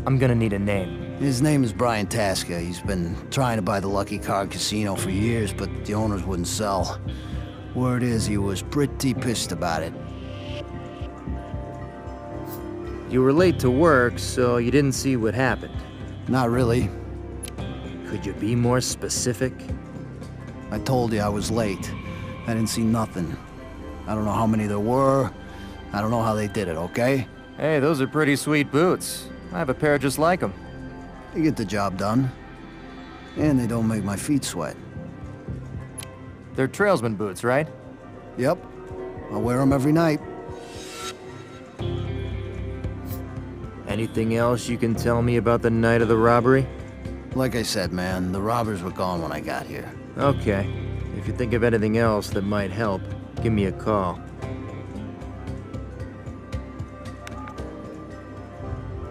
I'm gonna need a name. His name is Brian Taska. He's been trying to buy the Lucky Card Casino for years, but the owners wouldn't sell. Word is he was pretty pissed about it. You were late to work, so you didn't see what happened. Not really. Could you be more specific? I told you I was late. I didn't see nothing. I don't know how many there were. I don't know how they did it, okay? Hey, those are pretty sweet boots. I have a pair just like them. They get the job done. And they don't make my feet sweat. They're trailsman boots, right? Yep. I wear them every night. Anything else you can tell me about the night of the robbery? Like I said, man, the robbers were gone when I got here. Okay. If you think of anything else that might help, give me a call.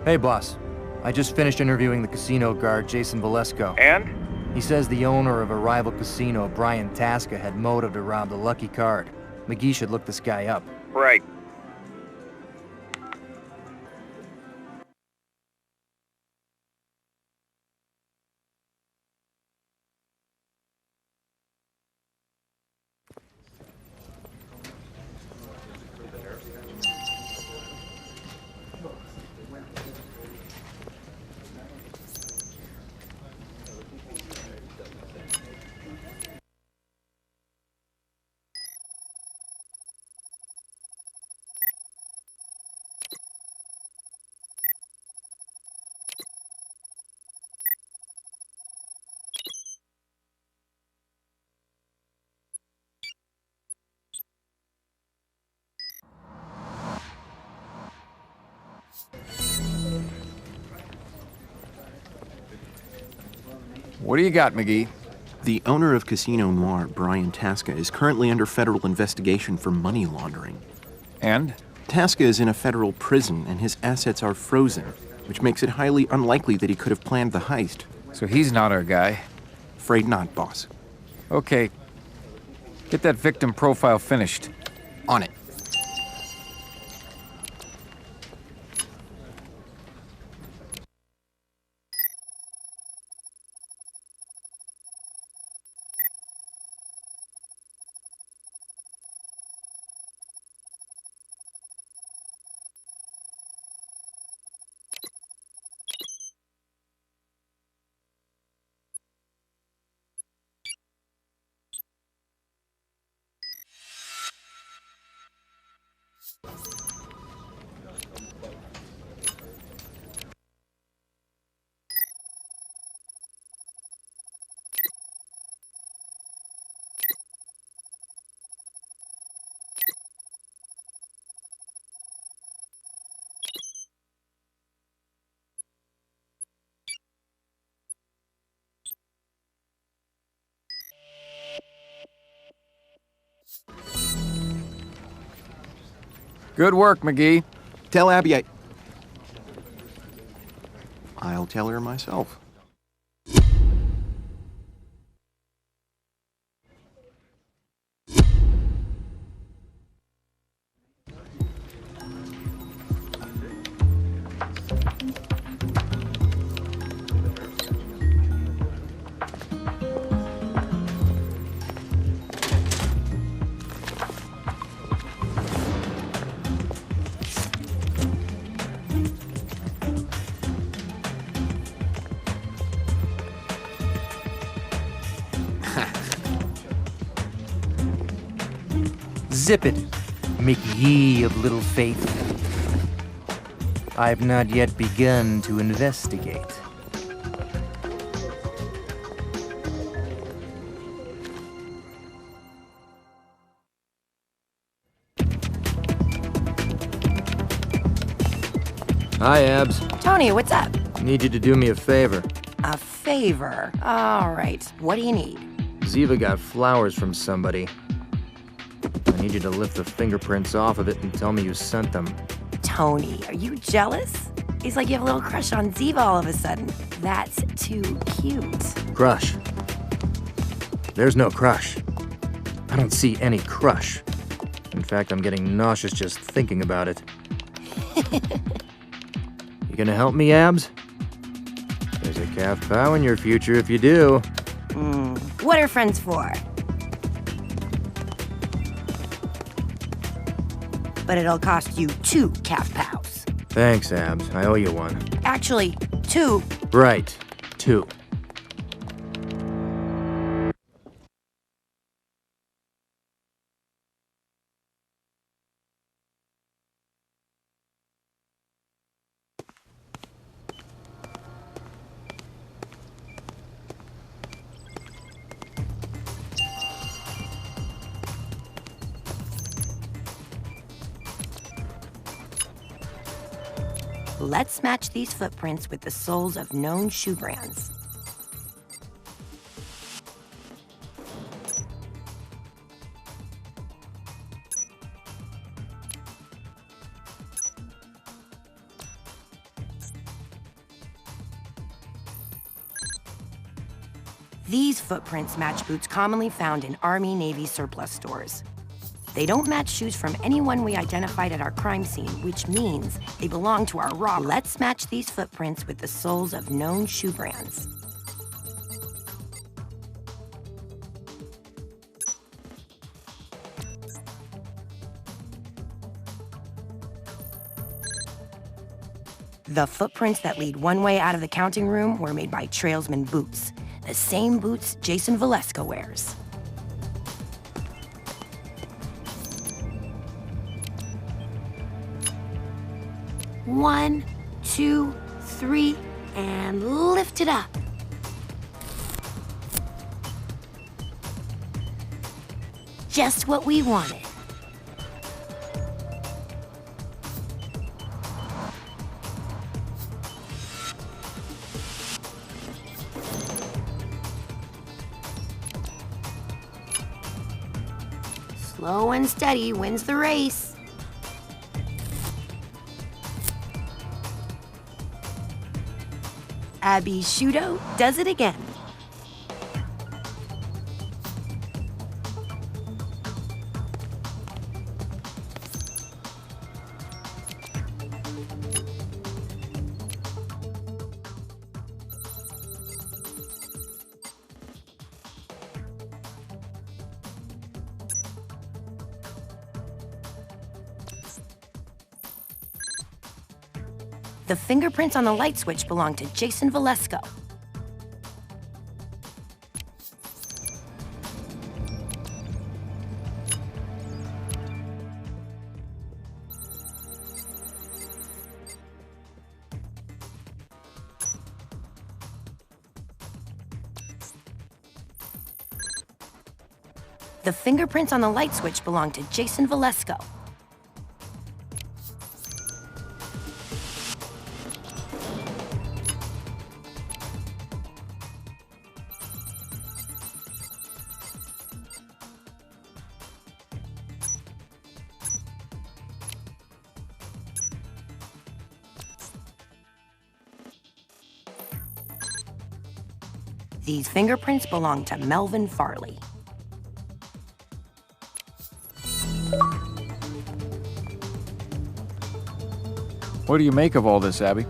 Hey, boss. I just finished interviewing the casino guard, Jason Valesco. And? He says the owner of a rival casino, Brian Taska, had motive to rob the Lucky Card. McGee should look this guy up. Right. What do you got, McGee? The owner of Casino Noir, Brian Taska, is currently under federal investigation for money laundering. And? Taska is in a federal prison, and his assets are frozen, which makes it highly unlikely that he could have planned the heist. So he's not our guy. Afraid not, boss. Okay. Get that victim profile finished. On it. Good work, McGee. Tell Abby I'll tell her myself. Zip it, McGee of Little Faith. I've not yet begun to investigate. Hi, Abs. Tony, what's up? Need you to do me a favor. A favor. All right. What do you need? Ziva got flowers from somebody. I need you to lift the fingerprints off of it and tell me you sent them. Tony, are you jealous? It's like you have a little crush on Ziva all of a sudden. That's too cute. Crush. There's no crush. I don't see any crush. In fact, I'm getting nauseous just thinking about it. You gonna help me, Abs? There's a calf cow in your future if you do. What are friends for? But it'll cost you 2 calf pows. Thanks, Abs. I owe you one. Actually, 2. Right. 2. Let's match these footprints with the soles of known shoe brands. These footprints match boots commonly found in Army Navy surplus stores. They don't match shoes from anyone we identified at our crime scene, which means they belong to our robber. Let's match these footprints with the soles of known shoe brands. The footprints that lead one way out of the counting room were made by Trailsman boots, the same boots Jason Valeska wears. One, 2, 3, and lift it up. Just what we wanted. Slow and steady wins the race. Abby Shudo does it again. The fingerprints on the light switch belong to Jason Valeska. The fingerprints on the light switch belong to Jason Valeska. These fingerprints belong to Melvin Farley. What do you make of all this, Abby?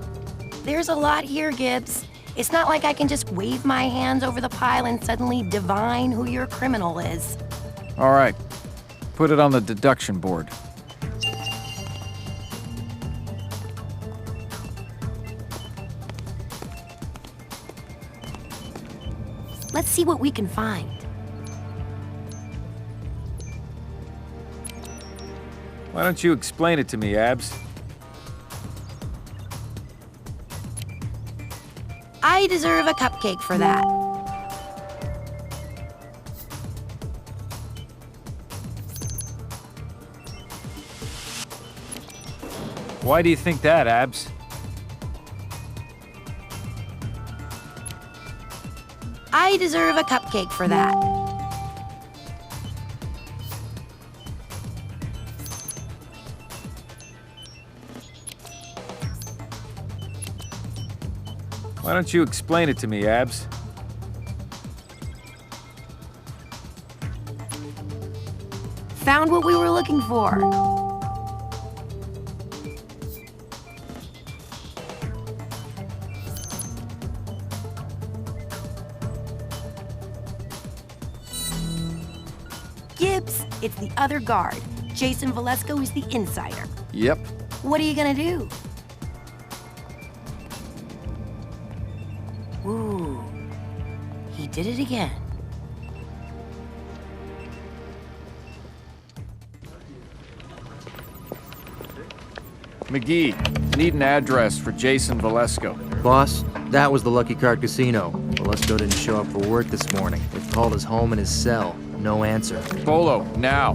There's a lot here, Gibbs. It's not like I can just wave my hands over the pile and suddenly divine who your criminal is. All right. Put it on the deduction board. Let's see what we can find. Why don't you explain it to me, Abs? I deserve a cupcake for that. Why do you think that, Abs? I deserve a cupcake for that. Why don't you explain it to me, Abs? Found what we were looking for. It's the other guard. Jason Valesco is the insider. Yep. What are you gonna do? Ooh, he did it again. McGee, need an address for Jason Valesco. Boss, that was the Lucky Card Casino. Valesco didn't show up for work this morning. They've called his home and his cell. No answer. Bolo, now.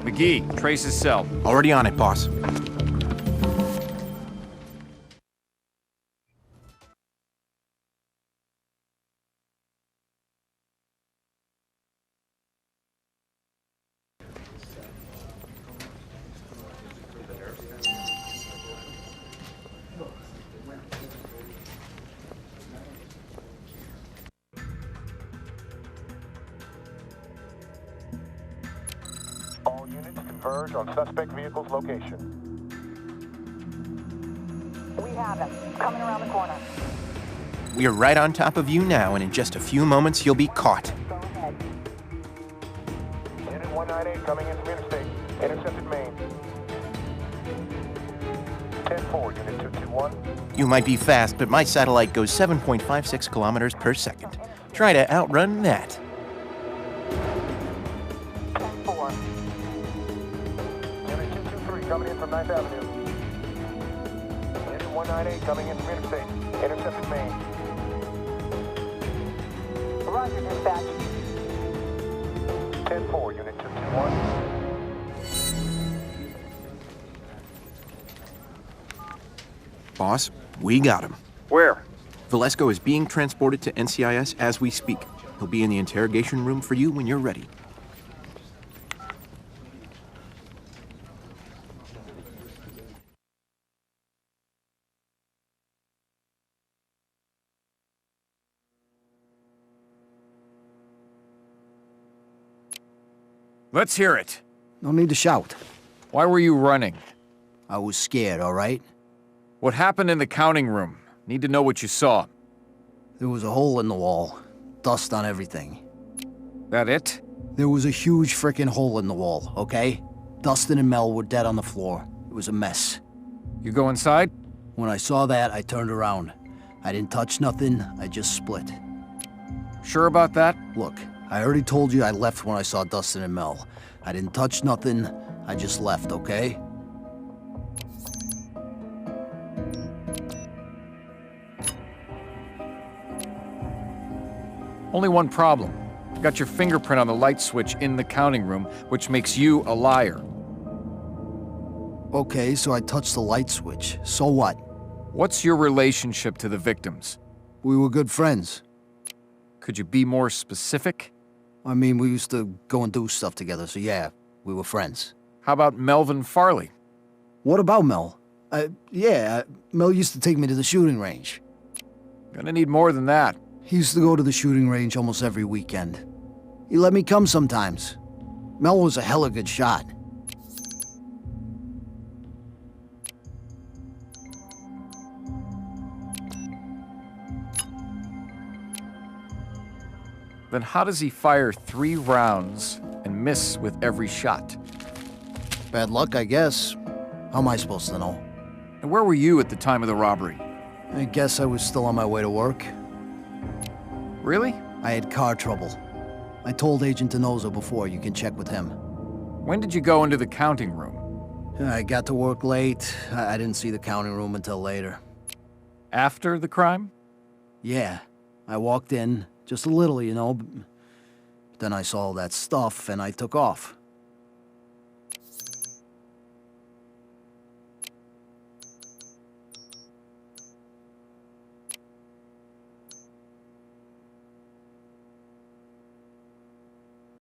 McGee, trace his cell. Already on it, boss. All units converge on suspect vehicle's location. We have him. Coming around the corner. We are right on top of you now, and in just a few moments, you'll be caught. Go ahead. Unit 198 coming in from interstate. Intercepted main. 10-4, Unit 221. You might be fast, but my satellite goes 7.56 kilometers per second. Try to outrun that. 10-4. Unit 223 coming in from 9th Avenue. Unit 198 coming in from interstate. Intercepted main. Roger, dispatch. 10-4, Unit 221. Boss, we got him. Where? Valesco is being transported to NCIS as we speak. He'll be in the interrogation room for you when you're ready. Let's hear it. No need to shout. Why were you running? I was scared, all right? What happened in the counting room? Need to know what you saw. There was a hole in the wall. Dust on everything. That it? There was a huge frickin' hole in the wall, okay? Dustin and Mel were dead on the floor. It was a mess. You go inside? When I saw that, I turned around. I didn't touch nothing, I just split. Sure about that? Look, I already told you I left when I saw Dustin and Mel. I didn't touch nothing, I just left, okay? Only one problem. You got your fingerprint on the light switch in the counting room, which makes you a liar. Okay, so I touched the light switch. So what? What's your relationship to the victims? We were good friends. Could you be more specific? I mean, we used to go and do stuff together, so yeah, we were friends. How about Melvin Farley? What about Mel? Mel used to take me to the shooting range. Gonna need more than that. He used to go to the shooting range almost every weekend. He let me come sometimes. Mel was a hella good shot. Then how does he fire 3 rounds and miss with every shot? Bad luck, I guess. How am I supposed to know? And where were you at the time of the robbery? I guess I was still on my way to work. Really? I had car trouble. I told Agent Denoza before, you can check with him. When did you go into the counting room? I got to work late. I didn't see the counting room until later. After the crime? Yeah, I walked in, just a little, you know. Then I saw all that stuff and I took off.